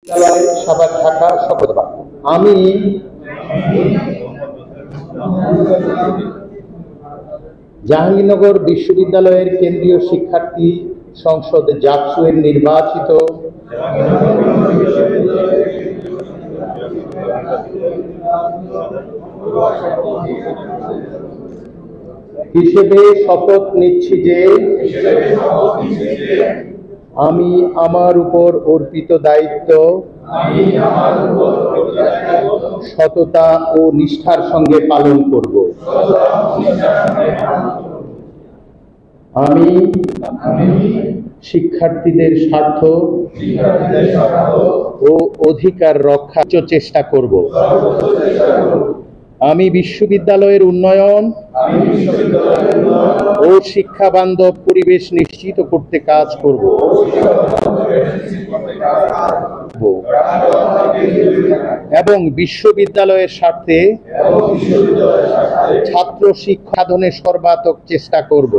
সাভার ঢাকা শপথ বাক্য। আমি জাহাঙ্গীরনগর বিশ্ববিদ্যালয়ের কেন্দ্রীয় শিক্ষার্থী সংসদ জাকসু এর নির্বাচিত হিসেবে শপথ নিচ্ছি যে আমি আমার উপর অর্পিত দায়িত্ব সততা ও নিষ্ঠার সঙ্গে পালন করব। আমি শিক্ষার্থীদের স্বার্থ ও অধিকার রক্ষার চেষ্টা করব। আমি বিশ্ববিদ্যালয়ের উন্নয়ন ও শিক্ষা বান্ধব পরিবেশ নিশ্চিত করতে কাজ করব এবং বিশ্ববিদ্যালয়ের স্বার্থে ছাত্র শিক্ষা সাধনে সর্বাত্মক চেষ্টা করব।